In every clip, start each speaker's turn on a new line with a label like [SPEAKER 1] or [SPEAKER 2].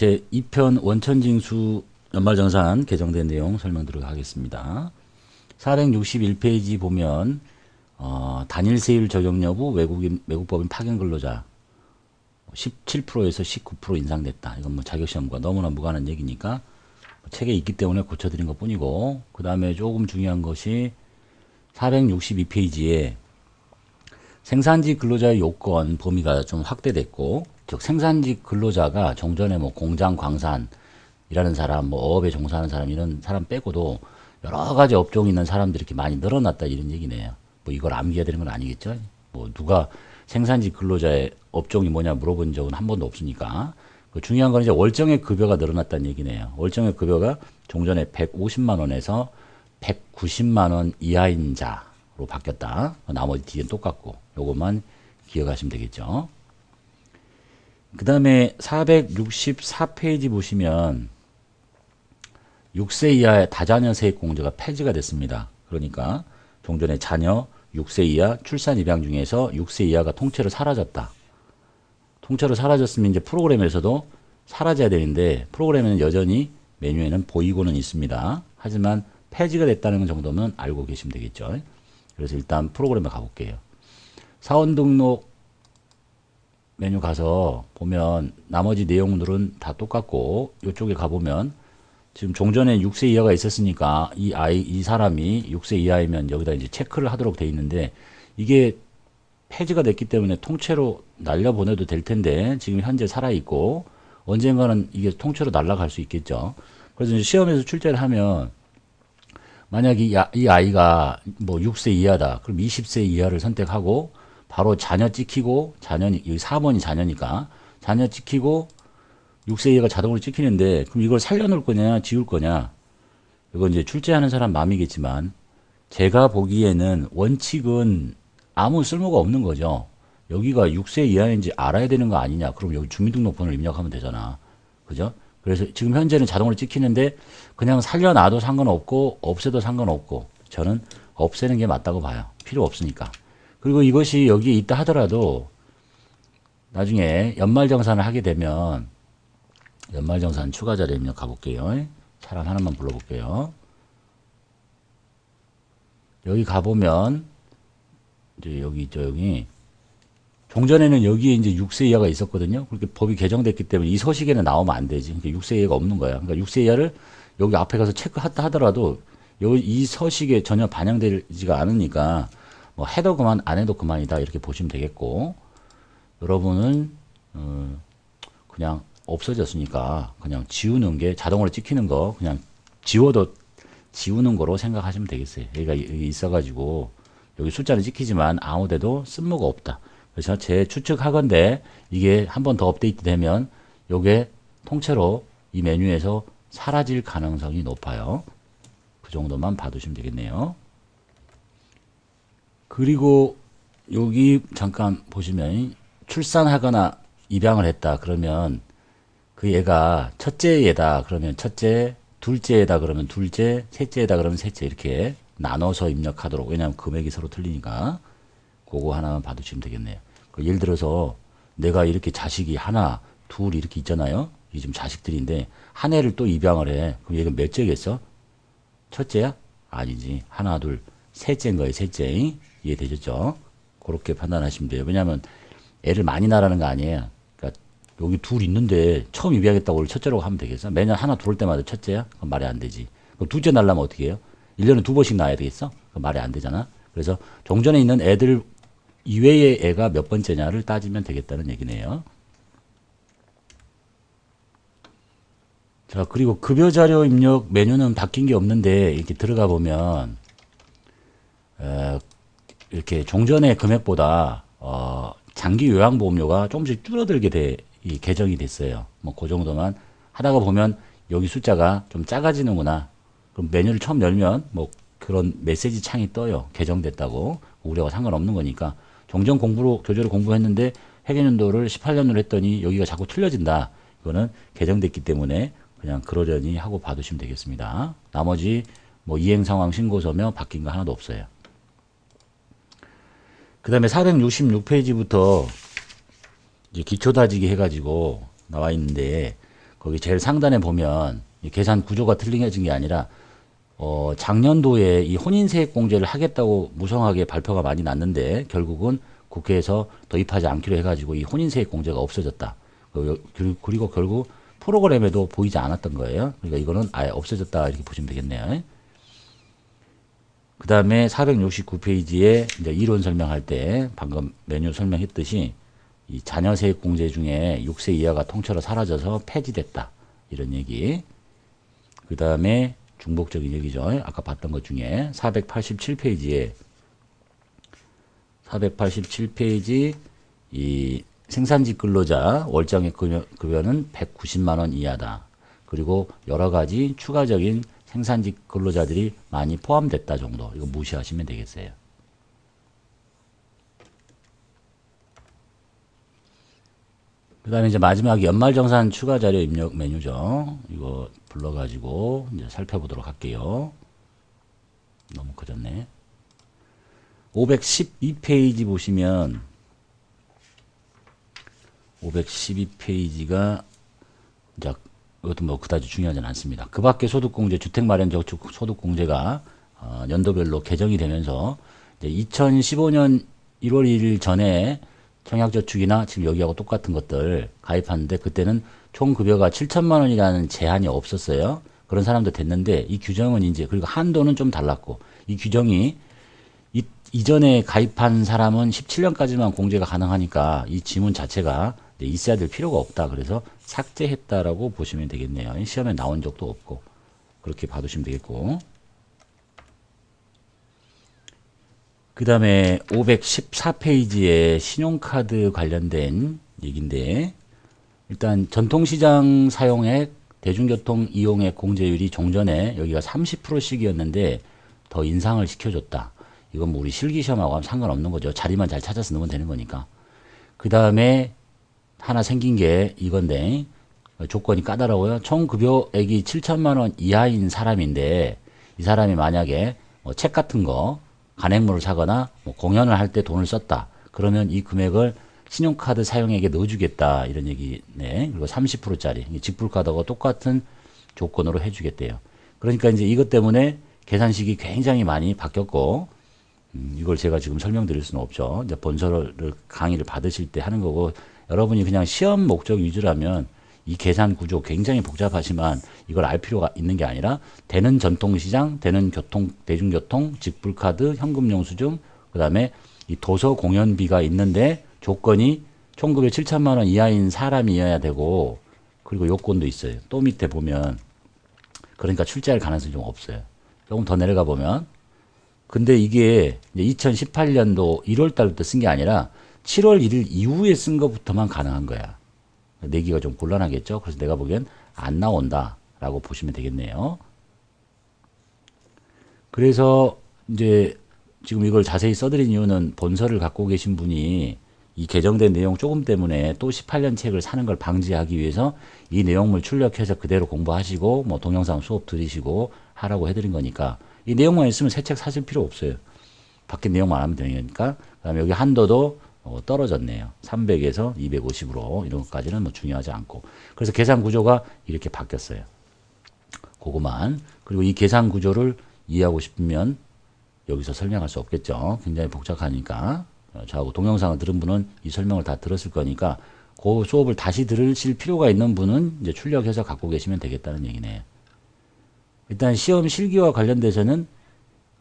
[SPEAKER 1] 제 2편 원천징수 연말정산 개정된 내용 설명드리도록 하겠습니다. 461페이지 보면 단일세율 적용 여부 외국법인 파견근로자 17%에서 19% 인상됐다. 이건 뭐 자격시험과 너무나 무관한 얘기니까 책에 있기 때문에 고쳐드린 것 뿐이고, 그 다음에 조금 중요한 것이 462페이지에 생산직 근로자의 요건 범위가 좀 확대됐고, 즉 생산직 근로자가 종전에 뭐 공장, 광산 일하는 사람, 뭐 어업에 종사하는 사람 이런 사람 빼고도 여러 가지 업종이 있는 사람들이 이렇게 많이 늘어났다 이런 얘기네요. 뭐 이걸 암기해야 되는 건 아니겠죠? 뭐 누가 생산직 근로자의 업종이 뭐냐 물어본 적은 한 번도 없으니까. 그 중요한 건 이제 월정액 급여가 늘어났다는 얘기네요. 월정액 급여가 종전에 150만 원에서 190만 원 이하인 자로 바뀌었다. 나머지 뒤엔 똑같고 요것만 기억하시면 되겠죠. 그 다음에 464페이지 보시면 6세 이하의 다자녀 세액공제가 폐지가 됐습니다. 그러니까 종전에 자녀 6세 이하 출산 입양 중에서 6세 이하가 통째로 사라졌다. 통째로 사라졌으면 이제 프로그램에서도 사라져야 되는데 프로그램에는 여전히 메뉴에는 보이고는 있습니다. 하지만 폐지가 됐다는 정도면 알고 계시면 되겠죠. 그래서 일단 프로그램에 가볼게요. 사원 등록 메뉴 가서 보면 나머지 내용들은 다 똑같고, 이쪽에 가보면 지금 종전에 6세 이하가 있었으니까 이 사람이 6세 이하이면 여기다 이제 체크를 하도록 돼 있는데, 이게 폐지가 됐기 때문에 통째로 날려보내도 될 텐데 지금 현재 살아있고 언젠가는 이게 통째로 날아갈 수 있겠죠. 그래서 이제 시험에서 출제를 하면 만약 이 아이가 뭐 6세 이하다. 그럼 20세 이하를 선택하고 바로 자녀 찍히고, 여기 4번이 자녀니까 자녀 찍히고 6세 이하가 자동으로 찍히는데, 그럼 이걸 살려놓을 거냐 지울 거냐, 이건 이제 출제하는 사람 마음이겠지만 제가 보기에는 원칙은 아무 쓸모가 없는 거죠. 여기가 6세 이하인지 알아야 되는 거 아니냐. 그럼 여기 주민등록번호를 입력하면 되잖아. 그죠? 그래서 지금 현재는 자동으로 찍히는데 그냥 살려놔도 상관없고 없애도 상관없고, 저는 없애는 게 맞다고 봐요. 필요 없으니까. 그리고 이것이 여기에 있다 하더라도 나중에 연말정산을 하게 되면, 연말정산 추가 자료 입력 가볼게요. 사람 하나만 불러볼게요. 여기 가보면 이제 여기 종전에는 여기에 이제 6세 이하가 있었거든요. 그렇게 법이 개정됐기 때문에 이 서식에는 나오면 안 되지. 그러니까 6세 이하가 없는 거야. 그러니까 6세 이하를 여기 앞에 가서 체크했다 하더라도 이 서식에 전혀 반영되지가 않으니까 뭐 해도 그만 안 해도 그만이다 이렇게 보시면 되겠고, 여러분은 그냥 없어졌으니까 그냥 지우는 게, 자동으로 찍히는 거 그냥 지워도 지우는 거로 생각하시면 되겠어요. 여기가 여기 있어가지고 여기 숫자는 찍히지만 아무데도 쓸모가 없다. 그래서 제 추측하건대 이게 한 번 더 업데이트 되면 요게 통째로 이 메뉴에서 사라질 가능성이 높아요. 그 정도만 봐두시면 되겠네요. 그리고 여기 잠깐 보시면 출산하거나 입양을 했다 그러면 그 얘가 첫째 애다 그러면 첫째, 둘째 애다 그러면 둘째, 셋째 애다 그러면 셋째, 이렇게 나눠서 입력하도록. 왜냐하면 금액이 서로 틀리니까 그거 하나만 봐두시면 되겠네요. 예를 들어서 내가 이렇게 자식이 하나, 둘 이렇게 있잖아요. 이게 지금 자식들인데 한 애를 또 입양을 해. 그럼 얘가 몇째겠어? 첫째야? 아니지. 하나, 둘, 셋째인 거예요. 셋째. 이해되셨죠? 그렇게 판단하시면 돼요. 왜냐하면 애를 많이 낳으라는 거 아니에요. 그러니까 여기 둘 있는데 처음 입양했다고 원래 첫째라고 하면 되겠어? 매년 하나 들어올 때마다 첫째야? 그럼 말이 안 되지. 그럼 둘째 낳으려면 어떻게 해요? 1년에 2번씩 낳아야 되겠어? 그럼 말이 안 되잖아. 그래서 종전에 있는 애들 이외의 애가 몇 번째냐를 따지면 되겠다는 얘기네요. 자, 그리고 급여자료 입력 메뉴는 바뀐 게 없는데 이렇게 들어가 보면 이렇게 종전의 금액보다 장기 요양보험료가 조금씩 줄어들게 개정이 됐어요. 뭐 그 정도만 하다가 보면 여기 숫자가 좀 작아지는구나. 그럼 메뉴를 처음 열면 뭐 그런 메시지 창이 떠요. 개정됐다고. 우리하고 상관없는 거니까. 종전 교재를 공부했는데 회계연도를 18년으로 했더니 여기가 자꾸 틀려진다. 이거는 개정됐기 때문에 그냥 그러려니 하고 봐두시면 되겠습니다. 나머지 뭐 이행상황 신고서며 바뀐 거 하나도 없어요. 그 다음에 466페이지부터 이제 기초다지기 해가지고 나와 있는데, 거기 제일 상단에 보면 이 계산 구조가 틀려진 게 아니라 작년도에 이 혼인세액공제를 하겠다고 무성하게 발표가 많이 났는데 결국은 국회에서 도입하지 않기로 해가지고 이 혼인세액공제가 없어졌다. 그리고 결국 프로그램에도 보이지 않았던 거예요. 그러니까 이거는 아예 없어졌다 이렇게 보시면 되겠네요. 그 다음에 469페이지에 이제 이론 설명할 때 방금 메뉴 설명했듯이 이 자녀세액공제 중에 6세 이하가 통째로 사라져서 폐지됐다. 이런 얘기. 그 다음에 중복적인 얘기죠. 아까 봤던 것 중에 487페이지에 이 생산직 근로자 월정액 급여는 190만 원 이하다. 그리고 여러 가지 추가적인 생산직 근로자들이 많이 포함됐다 정도. 이거 무시하시면 되겠어요. 그 다음에 이제 마지막 연말정산 추가 자료 입력 메뉴죠. 이거 불러가지고 이제 살펴보도록 할게요. 너무 커졌네. 512페이지 보시면 512페이지가 이제 이것도 뭐 그다지 중요하진 않습니다. 그 밖에 소득공제, 주택마련저축 소득공제가 연도별로 개정이 되면서 이제 2015년 1월 1일 전에 청약저축이나 지금 여기하고 똑같은 것들 가입하는데 그때는 총 급여가 7천만 원이라는 제한이 없었어요. 그런 사람도 됐는데 이 규정은 이제 그리고 한도는 좀 달랐고 이 규정이 이전에 가입한 사람은 17년까지만 공제가 가능하니까 이 지문 자체가 있어야 될 필요가 없다. 그래서 삭제했다라고 보시면 되겠네요. 시험에 나온 적도 없고 그렇게 봐두시면 되겠고 그 다음에 514페이지에 신용카드 관련된 얘기인데 일단 전통시장 사용액, 대중교통 이용액 공제율이 종전에 여기가 30%씩이었는데 더 인상을 시켜줬다. 이건 뭐 우리 실기시험하고 하면 상관없는 거죠. 자리만 잘 찾아서 넣으면 되는 거니까. 그 다음에 하나 생긴 게 이건데 조건이 까다로워요. 총 급여액이 7천만 원 이하인 사람인데 이 사람이 만약에 뭐 책 같은 거 간행물을 사거나 뭐 공연을 할 때 돈을 썼다. 그러면 이 금액을 신용카드 사용액에 넣어주겠다. 이런 얘기네. 그리고 30%짜리 직불카드하고 똑같은 조건으로 해주겠대요. 그러니까 이제 이것 때문에 계산식이 굉장히 많이 바뀌었고 이걸 제가 지금 설명드릴 수는 없죠. 이제 본서를 강의를 받으실 때 하는 거고 여러분이 그냥 시험 목적 위주라면 이 계산 구조 굉장히 복잡하지만 이걸 알 필요가 있는 게 아니라 되는 전통시장, 되는 대중교통, 직불카드, 현금영수증, 그 다음에 이 도서 공연비가 있는데 조건이 총급여 7천만 원 이하인 사람이어야 되고 그리고 요건도 있어요. 또 밑에 보면 그러니까 출제할 가능성이 좀 없어요. 조금 더 내려가 보면 근데 이게 2018년도 1월 달부터 쓴 게 아니라 7월 1일 이후에 쓴 것부터만 가능한 거야. 내기가 좀 곤란하겠죠. 그래서 내가 보기엔 안 나온다라고 보시면 되겠네요. 그래서 이제 지금 이걸 자세히 써드린 이유는 본서를 갖고 계신 분이 이 개정된 내용 조금 때문에 또 18년 책을 사는 걸 방지하기 위해서 이 내용물 출력해서 그대로 공부하시고 뭐 동영상 수업 들으시고 하라고 해드린 거니까 이 내용만 있으면 새 책 사실 필요 없어요. 밖에 내용만 하면 되니까. 그 다음에 여기 한도도 떨어졌네요. 300에서 250으로 이런 것까지는 뭐 중요하지 않고. 그래서 계산 구조가 이렇게 바뀌었어요. 그거만. 그리고 이 계산 구조를 이해하고 싶으면 여기서 설명할 수 없겠죠. 굉장히 복잡하니까. 저하고 동영상을 들은 분은 이 설명을 다 들었을 거니까 그 수업을 다시 들으실 필요가 있는 분은 이제 출력해서 갖고 계시면 되겠다는 얘기네요. 일단 시험 실기와 관련돼서는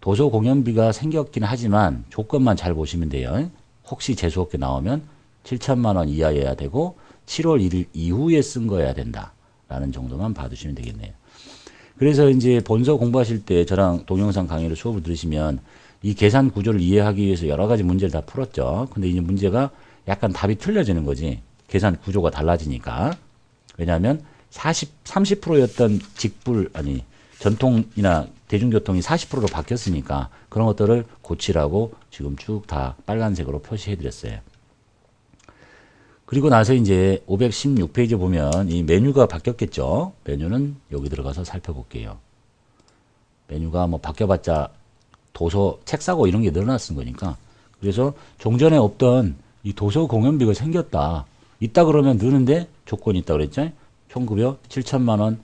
[SPEAKER 1] 도서 공연비가 생겼긴 하지만 조건만 잘 보시면 돼요. 혹시 재수없게 나오면 7천만 원 이하여야 되고 7월 1일 이후에 쓴 거여야 된다. 라는 정도만 봐두시면 되겠네요. 그래서 이제 본서 공부하실 때 저랑 동영상 강의를 수업을 들으시면 이 계산 구조를 이해하기 위해서 여러 가지 문제를 다 풀었죠. 근데 이제 문제가 약간 답이 틀려지는 거지. 계산 구조가 달라지니까. 왜냐하면 30%였던 전통이나 대중교통이 40%로 바뀌었으니까 그런 것들을 고치라고 지금 쭉 다 빨간색으로 표시해 드렸어요. 그리고 나서 이제 516페이지 보면 이 메뉴가 바뀌었겠죠. 메뉴는 여기 들어가서 살펴볼게요. 메뉴가 뭐 바뀌어봤자 도서, 책 사고 이런 게 늘어났은 거니까. 그래서 종전에 없던 이 도서 공연비가 생겼다. 있다 그러면 느는데 조건이 있다 그랬죠. 총급여 7천만 원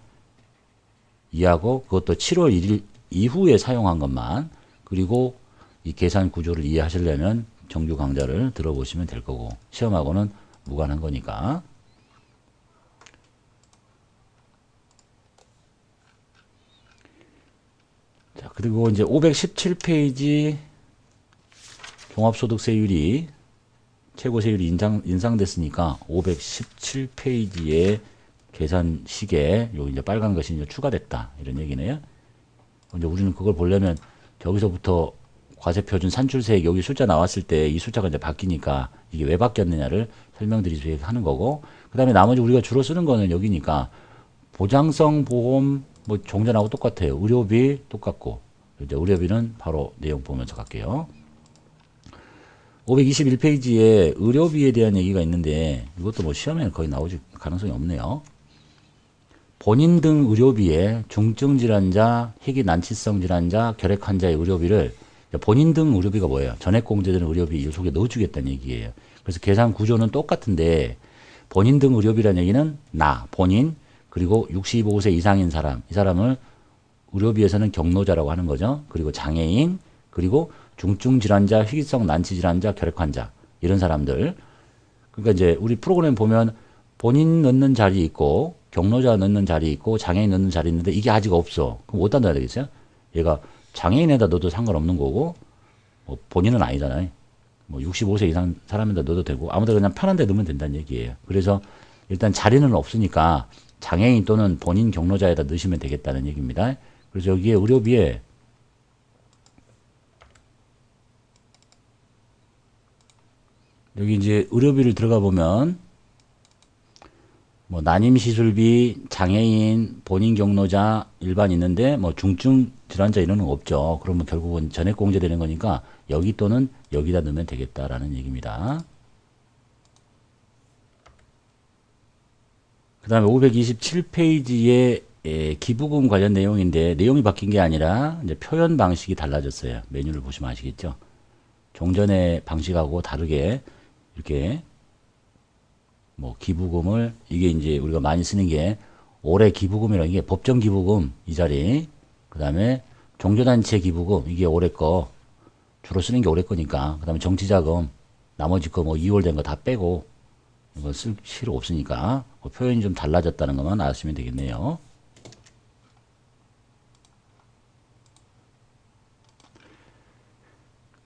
[SPEAKER 1] 이하고 그것도 7월 1일 이후에 사용한 것만. 그리고 이 계산 구조를 이해하시려면 정규 강좌를 들어보시면 될 거고 시험하고는 무관한 거니까. 자, 그리고 이제 517페이지 종합소득세율이 최고세율이 인상됐으니까 517페이지에 계산식에 요 이제 빨간 것이 이제 추가됐다 이런 얘기네요. 이제 우리는 그걸 보려면 저기서부터 과세표준 산출세액 여기 숫자 나왔을 때 이 숫자가 이제 바뀌니까 이게 왜 바뀌었느냐를 설명드리기 하는 거고, 그 다음에 나머지 우리가 주로 쓰는 거는 여기니까 보장성 보험 뭐 종전하고 똑같아요. 의료비 똑같고, 이제 의료비는 바로 내용 보면서 갈게요. 521페이지에 의료비에 대한 얘기가 있는데 이것도 뭐 시험에는 거의 나오지 가능성이 없네요. 본인 등 의료비에 중증 질환자, 희귀 난치성 질환자, 결핵 환자의 의료비를, 본인 등 의료비가 뭐예요? 전액 공제되는 의료비 이 속에 넣어주겠다는 얘기예요. 그래서 계산 구조는 똑같은데 본인 등 의료비라는 얘기는 나, 본인, 그리고 65세 이상인 사람, 이 사람을 의료비에서는 경로자라고 하는 거죠. 그리고 장애인, 그리고 중증 질환자, 희귀성 난치 질환자, 결핵 환자 이런 사람들. 그러니까 이제 우리 프로그램 보면 본인 넣는 자리 있고 경로자 넣는 자리 있고 장애인 넣는 자리 있는데 이게 아직 없어. 그럼 어디다 넣어야 되겠어요? 얘가 장애인에다 넣어도 상관없는 거고 뭐 본인은 아니잖아요. 뭐 65세 이상 사람에다 넣어도 되고 아무데나 그냥 편한 데 넣으면 된다는 얘기예요. 그래서 일단 자리는 없으니까 장애인 또는 본인 경로자에다 넣으시면 되겠다는 얘기입니다. 그래서 여기에 의료비에 여기 이제 의료비를 들어가 보면 뭐 난임시술비, 장애인, 본인 경로자, 일반 있는데 뭐 중증 질환자 이런 건 없죠. 그러면 결국은 전액 공제되는 거니까 여기 또는 여기다 넣으면 되겠다라는 얘기입니다. 그 다음에 527페이지에 기부금 관련 내용인데 내용이 바뀐 게 아니라 이제 표현 방식이 달라졌어요. 메뉴를 보시면 아시겠죠. 종전의 방식하고 다르게 이렇게 뭐 기부금을 이게 이제 우리가 많이 쓰는 게 올해 기부금이라는 게 법정 기부금 이 자리, 그 다음에 종교단체 기부금 이게 올해 거 주로 쓰는 게 올해 거니까, 그 다음에 정치자금 나머지 거 뭐 2월 된 거 다 빼고 이거 쓸 필요 없으니까 그 표현이 좀 달라졌다는 것만 아시면 되겠네요.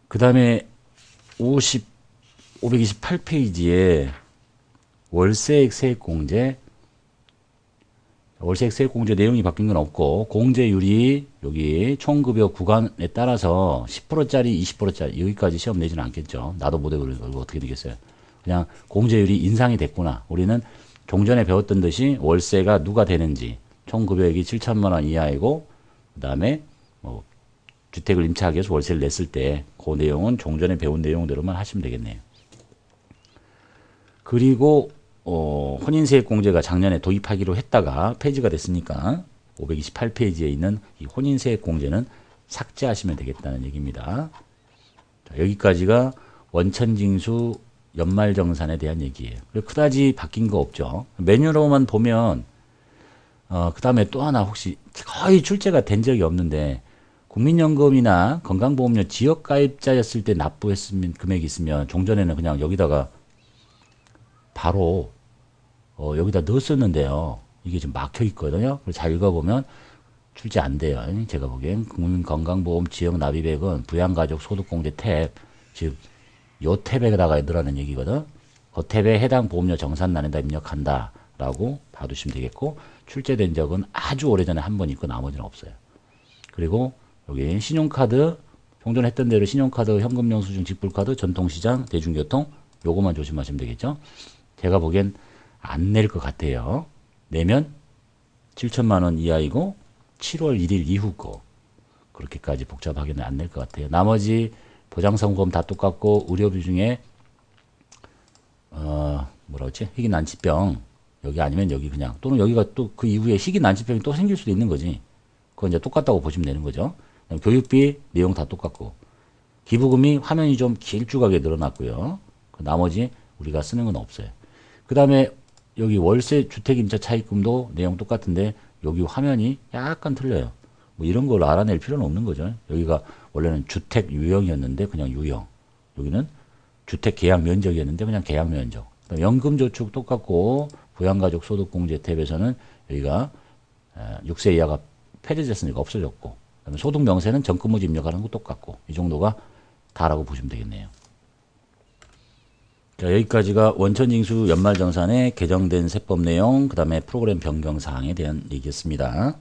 [SPEAKER 1] 그 다음에 528페이지에 월세액 세액공제, 월세액 세액공제 내용이 바뀐 건 없고 공제율이 여기 총급여 구간에 따라서 10%짜리 20%짜리 여기까지 시험 내지는 않겠죠. 나도 못 해보는 거 어떻게 되겠어요. 그냥 공제율이 인상이 됐구나. 우리는 종전에 배웠던 듯이 월세가 누가 되는지, 총급여액이 7천만 원 이하이고 그 다음에 뭐 주택을 임차하기 위해서 월세를 냈을 때 그 내용은 종전에 배운 내용대로만 하시면 되겠네요. 그리고 혼인세액공제가 작년에 도입하기로 했다가 폐지가 됐으니까 528페이지에 있는 이 혼인세액공제는 삭제하시면 되겠다는 얘기입니다. 자, 여기까지가 원천징수 연말정산에 대한 얘기예요. 그다지 바뀐 거 없죠. 메뉴로만 보면 그 다음에 또 하나 혹시 거의 출제가 된 적이 없는데 국민연금이나 건강보험료 지역가입자였을 때 납부했으면 금액이 있으면 종전에는 그냥 여기다가 바로 여기다 넣었었는데요. 이게 지금 막혀 있거든요. 그래서 잘 읽어보면 출제 안 돼요. 제가 보기엔 국민건강보험 지역납입액은 부양가족 소득공제 탭, 즉 요 탭에다가 넣으라는 얘기거든. 그 탭에 해당 보험료 정산란에다 입력한다 라고 봐두시면 되겠고, 출제된 적은 아주 오래전에 한 번 있고 나머지는 없어요. 그리고 여기 신용카드, 종전 했던 대로 신용카드, 현금영수증, 직불카드, 전통시장, 대중교통 요거만 조심하시면 되겠죠. 제가 보기엔 안 낼 것 같아요. 내면 7천만 원 이하이고 7월 1일 이후 거 그렇게까지 복잡하게는 안 낼 것 같아요. 나머지 보장성보험 다 똑같고 의료비 중에 뭐라 그랬지? 희귀난치병 여기 아니면 여기 그냥, 또는 여기가 또 그 이후에 희귀난치병이 또 생길 수도 있는 거지. 그건 이제 똑같다고 보시면 되는 거죠. 교육비 내용 다 똑같고 기부금이 화면이 좀 길쭉하게 늘어났고요. 그 나머지 우리가 쓰는 건 없어요. 그 다음에 여기 월세 주택임차 차입금도 내용 똑같은데 여기 화면이 약간 틀려요. 뭐 이런 걸 알아낼 필요는 없는 거죠. 여기가 원래는 주택 유형이었는데 그냥 유형. 여기는 주택 계약 면적이었는데 그냥 계약 면적. 연금저축 똑같고 부양가족 소득공제 탭에서는 여기가 6세 이하가 폐지됐으니까 없어졌고, 그다음에 소득명세는 전근무지 입력하는 거 똑같고, 이 정도가 다라고 보시면 되겠네요. 자, 여기까지가 원천징수 연말정산에 개정된 세법 내용, 그 다음에 프로그램 변경 사항에 대한 얘기였습니다.